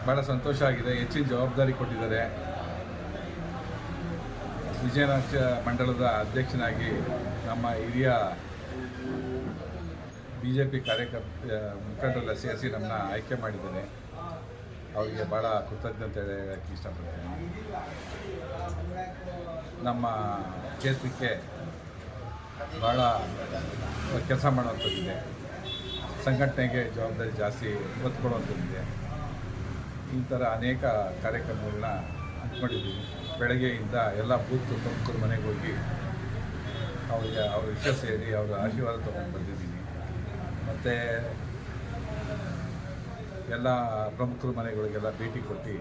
ಭಾಳ ಸಂತೋಷ ಆಗಿದೆ. ಹೆಚ್ಚಿನ ಜವಾಬ್ದಾರಿ ಕೊಟ್ಟಿದ್ದಾರೆ. ವಿಜಯನಗರ ಮಂಡಲದ ಅಧ್ಯಕ್ಷನಾಗಿ ನಮ್ಮ ಹಿರಿಯ BJP ಮುಖಂಡರೆಲ್ಲ ಸೇರಿಸಿ ನಮ್ಮನ್ನ ಆಯ್ಕೆ ಮಾಡಿದ್ದೇನೆ. ಅವರಿಗೆ ಭಾಳ ಕೃತಜ್ಞತೆ ಹೇಳೋಕ್ಕೆ ಇಷ್ಟಪಡ್ತೀನಿ. ನಮ್ಮ ಕ್ಷೇತ್ರಕ್ಕೆ ಭಾಳ ಕೆಲಸ ಮಾಡುವಂಥದ್ದಿದೆ. ಸಂಘಟನೆಗೆ ಜವಾಬ್ದಾರಿ ಜಾಸ್ತಿ ಒತ್ತು ಕೊಡುವಂಥದ್ದಿದೆ. ಈ ಥರ ಅನೇಕ ಕಾರ್ಯಕ್ರಮಗಳನ್ನ ಹಮ್ಮಿಕೊಂಡಿದ್ದೀವಿ. ಬೆಳಗ್ಗೆಯಿಂದ ಎಲ್ಲ ಬೂತ್ ಪ್ರಮುಖರ ಮನೆಗೆ ಹೋಗಿ ಅವರಿಗೆ ಅವ್ರ ವಿಷಯ ಸೇರಿ ಅವರ ಆಶೀರ್ವಾದ ತೊಗೊಂಡು ಬಂದಿದ್ದೀನಿ. ಮತ್ತು ಎಲ್ಲ ಪ್ರಮುಖರ ಮನೆಗಳಿಗೆಲ್ಲ ಭೇಟಿ ಕೊಟ್ಟು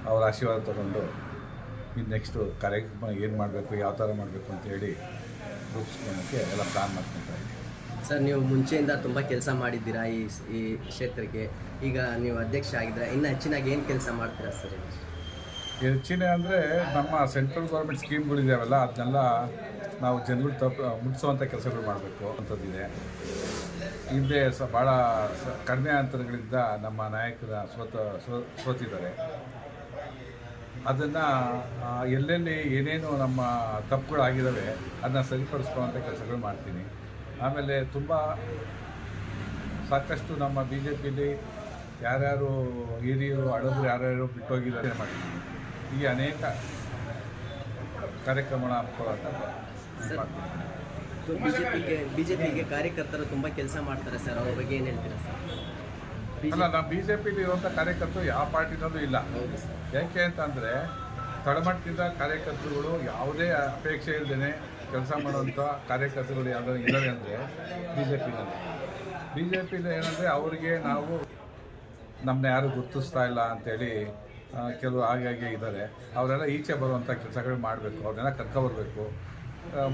ಅವರ ಆಶೀರ್ವಾದ ತೊಗೊಂಡು ಇನ್ನು ನೆಕ್ಸ್ಟು ಕಾರ್ಯಕ್ರಮ ಏನು ಮಾಡಬೇಕು, ಯಾವ ಥರ ಮಾಡಬೇಕು ಅಂತೇಳಿ ರೂಪಿಸ್ಕೊಳ್ಳೋಕ್ಕೆ ಎಲ್ಲ ಪ್ಲ್ಯಾನ್ ಮಾಡ್ಕೊತಾ ಇದ್ದೀವಿ. ಸರ್, ನೀವು ಮುಂಚೆಯಿಂದ ತುಂಬ ಕೆಲಸ ಮಾಡಿದ್ದೀರಾ ಈ ಕ್ಷೇತ್ರಕ್ಕೆ. ಈಗ ನೀವು ಅಧ್ಯಕ್ಷ ಆಗಿದ್ದೀರಾ, ಇನ್ನು ಹೆಚ್ಚಿನಾಗಿ ಏನು ಕೆಲಸ ಮಾಡ್ತೀರಾ ಸರ್? ಹೆಚ್ಚಿನ ಅಂದರೆ ನಮ್ಮ ಸೆಂಟ್ರಲ್ ಗೌರ್ಮೆಂಟ್ ಸ್ಕೀಮ್ಗಳಿದ್ದಾವಲ್ಲ, ಅದನ್ನೆಲ್ಲ ನಾವು ಜನಗಳು ಮುಟ್ಟಿಸುವಂಥ ಕೆಲಸಗಳು ಮಾಡಬೇಕು ಅಂಥದ್ದಿದೆ. ಹಿಂದೆ ಭಾಳ ಕಡಿಮೆ ಅಂತರಗಳಿಂದ ನಮ್ಮ ನಾಯಕರ ಸೋತಿದ್ದಾರೆ. ಅದನ್ನು ಎಲ್ಲೆಲ್ಲಿ ಏನೇನು ನಮ್ಮ ತಪ್ಪುಗಳಾಗಿದ್ದಾವೆ ಅದನ್ನ ಸರಿಪಡಿಸ್ಕೊಳ್ಳೋಂಥ ಕೆಲಸಗಳು ಮಾಡ್ತೀನಿ. ಆಮೇಲೆ ಸಾಕಷ್ಟು ನಮ್ಮ BJPಲಿ ಯಾರ್ಯಾರು ಹಿರಿಯರು ಹಳಬರು ಯಾರ್ಯಾರು ಬಿಟ್ಟೋಗಿದ್ದಾರೆ ಮಾಡ್ತೀನಿ. ಹೀಗೆ ಅನೇಕ ಕಾರ್ಯಕ್ರಮಗಳ BJPಗೆ ಕಾರ್ಯಕರ್ತರು ತುಂಬ ಕೆಲಸ ಮಾಡ್ತಾರೆ ಸರ್, ಅವ್ರ ಬಗ್ಗೆ ಏನು ಹೇಳ್ತೀರಾ ಸರ್? ಅಲ್ಲ, ನಮ್ಮ BJPಲಿ ಇರುವಂಥ ಕಾರ್ಯಕರ್ತರು ಯಾವ ಪಾರ್ಟಿನಲ್ಲೂ ಇಲ್ಲ. ಯಾಕೆ ಅಂತಂದರೆ ತಳಮಟ್ಟದಿಂದ ಕಾರ್ಯಕರ್ತರುಗಳು ಯಾವುದೇ ಅಪೇಕ್ಷೆ ಇಲ್ಲದೇ ಕೆಲಸ ಮಾಡುವಂಥ ಕಾರ್ಯಕರ್ತರುಗಳು ಯಾವುದಾದ್ರು ಇದ್ದಾರೆ ಅಂದರೆ BJPಲಿ ಏನಂದರೆ ಅವರಿಗೆ ನಾವು ನಮ್ಮನ್ನ ಯಾರು ಗುರುತಿಸ್ತಾ ಇಲ್ಲ ಅಂಥೇಳಿ ಕೆಲವು ಹಾಗೆ ಇದ್ದಾರೆ. ಅವರೆಲ್ಲ ಈಚೆ ಬರುವಂಥ ಕೆಲಸಗಳು ಮಾಡಬೇಕು, ಅವ್ರನ್ನೆಲ್ಲ ಕರ್ಕೊಬರ್ಬೇಕು,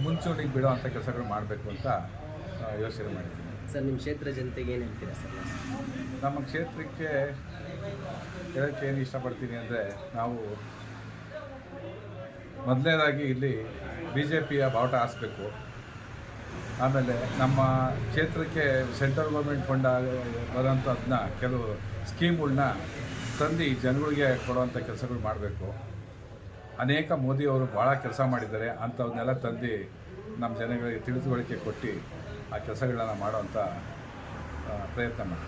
ಮುಂಚೂಣಿಗೆ ಬಿಡುವಂಥ ಕೆಲಸಗಳು ಮಾಡಬೇಕು ಅಂತ ಯೋಚನೆ ಮಾಡಿದ್ದೀನಿ. ಸರ್, ನಿಮ್ಮ ಕ್ಷೇತ್ರ ಜನತೆಗೆ ಏನು ಹೇಳ್ತೀರಾ ಸರ್? ನಮ್ಮ ಕ್ಷೇತ್ರಕ್ಕೆ ಹೇಳೋಕ್ಕೆ ಏನು ಇಷ್ಟಪಡ್ತೀನಿ ಅಂದರೆ, ನಾವು ಮೊದಲನೇದಾಗಿ ಇಲ್ಲಿ BJPಯ ಬಾವುಟ ಹಾರಿಸ್ಬೇಕು. ಆಮೇಲೆ ನಮ್ಮ ಕ್ಷೇತ್ರಕ್ಕೆ ಸೆಂಟ್ರಲ್ ಗೌರ್ಮೆಂಟ್ ಫಂಡ್ ಬರೋಂಥದ್ದನ್ನ ಕೆಲವು ಸ್ಕೀಮ್ಗಳನ್ನ ತಂದು ಜನಗಳಿಗೆ ಕೊಡುವಂಥ ಕೆಲಸಗಳು ಮಾಡಬೇಕು. ಅನೇಕ ಮೋದಿಯವರು ಭಾಳ ಕೆಲಸ ಮಾಡಿದ್ದಾರೆ. ಅಂಥವನ್ನೆಲ್ಲ ತಂದು ನಮ್ಮ ಜನಗಳಿಗೆ ತಿಳಿದುವಳಿಕೆ ಕೊಟ್ಟು ಆ ಕೆಲಸಗಳನ್ನ ಮಾಡೋವಂಥ ಪ್ರಯತ್ನ ಮಾಡಿ